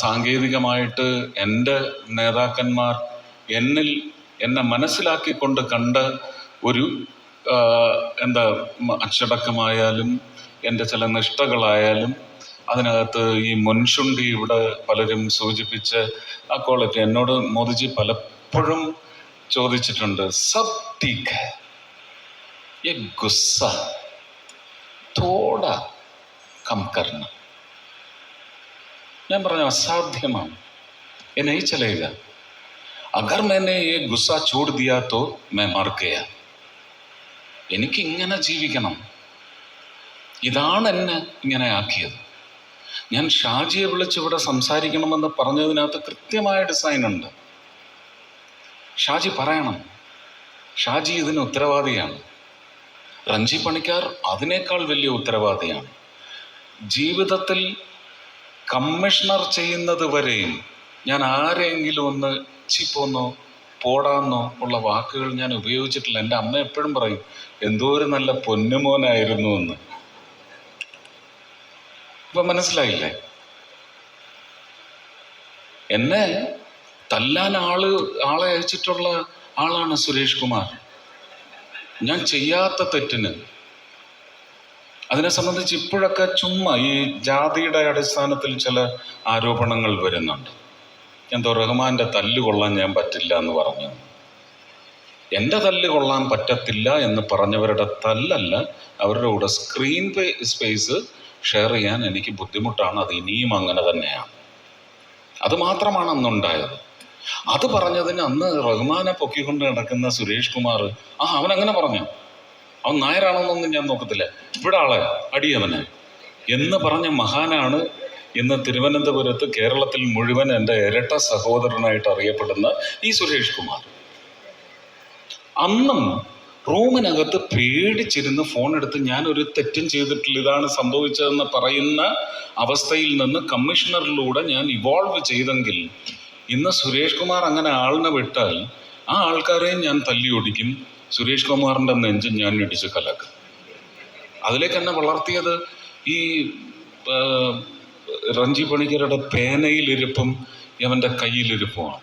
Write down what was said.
സാങ്കേതികമായിട്ട് എൻ്റെ നേതാക്കന്മാർ എന്നെ മനസ്സിലാക്കിക്കൊണ്ട് കണ്ട ഒരു അച്ചടക്കമായാലും എൻ്റെ ചില നിഷ്ഠകളായാലും അതിനകത്ത് ഈ മുൻശുണ്ടി ഇവിടെ പലരും സൂചിപ്പിച്ച ആ ക്വാളിറ്റി എന്നോട് മോദിജി പലപ്പോഴും ചോദിച്ചിട്ടുണ്ട്. സബ് ടീക്ക് ഹൈ, യെ ഗുസ്സ തോടാ കം കർണ. ഞാൻ പറഞ്ഞു അസാധ്യമാണ്, ये नहीं चलेगा. अगर मैंने ये गुस्सा छोड़ दिया तो मैं मर गया. എനിക്ക് ഇങ്ങനെ ജീവിക്കണം, ഇതാണ് എന്നെ ഇങ്ങനെ ആക്കിയത്. ഞാൻ ഷാജിയെ വിളിച്ച് ഇവിടെ സംസാരിക്കണമെന്ന് പറഞ്ഞതിനകത്ത് കൃത്യമായ ഡിസൈനുണ്ട്. ഷാജി പറയണം, ഷാജി ഇതിന് ഉത്തരവാദിയാണ്. റഞ്ചി പണിക്കർ അതിനേക്കാൾ വലിയ ഉത്തരവാദിയാണ്. ജീവിതത്തിൽ കമ്മീഷണർ ചെയ്യുന്നത് വരെയും ഞാൻ ആരെങ്കിലും ഒന്ന് ചിപ്പോന്നോ പോടാന്നോ ഉള്ള വാക്കുകൾ ഞാൻ ഉപയോഗിച്ചിട്ടില്ല. എൻ്റെ അമ്മ എപ്പോഴും പറയും എന്തോ ഒരു നല്ല പൊന്നുമോനായിരുന്നു എന്ന്. ഇപ്പൊ മനസ്സിലായില്ലേ? എന്നെ തല്ലാൻ ആളെ അയച്ചിട്ടുള്ള ആളാണ് സുരേഷ് കുമാർ. ഞാൻ ചെയ്യാത്ത തെറ്റിന് അതിനെ സംബന്ധിച്ച് ഇപ്പോഴൊക്കെ ചുമ്മാ ഈ ജാതിയുടെ അടിസ്ഥാനത്തിൽ ചില ആരോപണങ്ങൾ വരുന്നുണ്ട്. എന്തോ റഹ്മാന്റെ തല്ല് കൊള്ളാൻ ഞാൻ പറ്റില്ല എന്ന് പറഞ്ഞു. എൻ്റെ തല്ല് കൊള്ളാൻ പറ്റത്തില്ല എന്ന് പറഞ്ഞവരുടെ തല്ലല്ല, അവരുടെ കൂടെ സ്ക്രീൻ സ്പേസ് ഷെയർ ചെയ്യാൻ എനിക്ക് ബുദ്ധിമുട്ടാണ്. അത് ഇനിയും അങ്ങനെ തന്നെയാണ്. അത് മാത്രമാണ് അന്നുണ്ടായത്. അത് പറഞ്ഞതിന് അന്ന് റഹ്മാനെ പൊക്കിക്കൊണ്ട് നടക്കുന്ന സുരേഷ് കുമാർ അവനങ്ങനെ പറഞ്ഞു, അവൻ നായരാണെന്നൊന്നും ഞാൻ നോക്കത്തില്ല, ഇവിടെ ആളെ അടിയവനെ എന്ന് പറഞ്ഞ മഹാനാണ് ഇന്ന് തിരുവനന്തപുരത്ത് കേരളത്തിൽ മുഴുവൻ എൻ്റെ ഇരട്ട സഹോദരനായിട്ട് അറിയപ്പെടുന്ന ഈ സുരേഷ് കുമാർ. അന്നും റൂമിനകത്ത് പേടിച്ചിരുന്ന് ഫോൺ എടുത്ത് ഞാനൊരു തെറ്റും ചെയ്തിട്ടില്ല, ഇതാണ് സംഭവിച്ചതെന്ന് പറയുന്ന അവസ്ഥയിൽ നിന്ന് കമ്മീഷണറിലൂടെ ഞാൻ ഇവോൾവ് ചെയ്തെങ്കിൽ ഇന്ന് സുരേഷ് കുമാർ അങ്ങനെ ആളിനെ വിട്ടാൽ ആ ആൾക്കാരെയും ഞാൻ തല്ലി ഒടിക്കും. സുരേഷ് കുമാറിൻ്റെ നെഞ്ചും ഞാൻ ഇടിച്ച് കലക്കും. അതിലേക്ക് എന്നെ വളർത്തിയത് ഈ റഞ്ചി പണിക്കരുടെ പേനയിലിരിപ്പും അവൻ്റെ കയ്യിലിരിപ്പുമാണ്.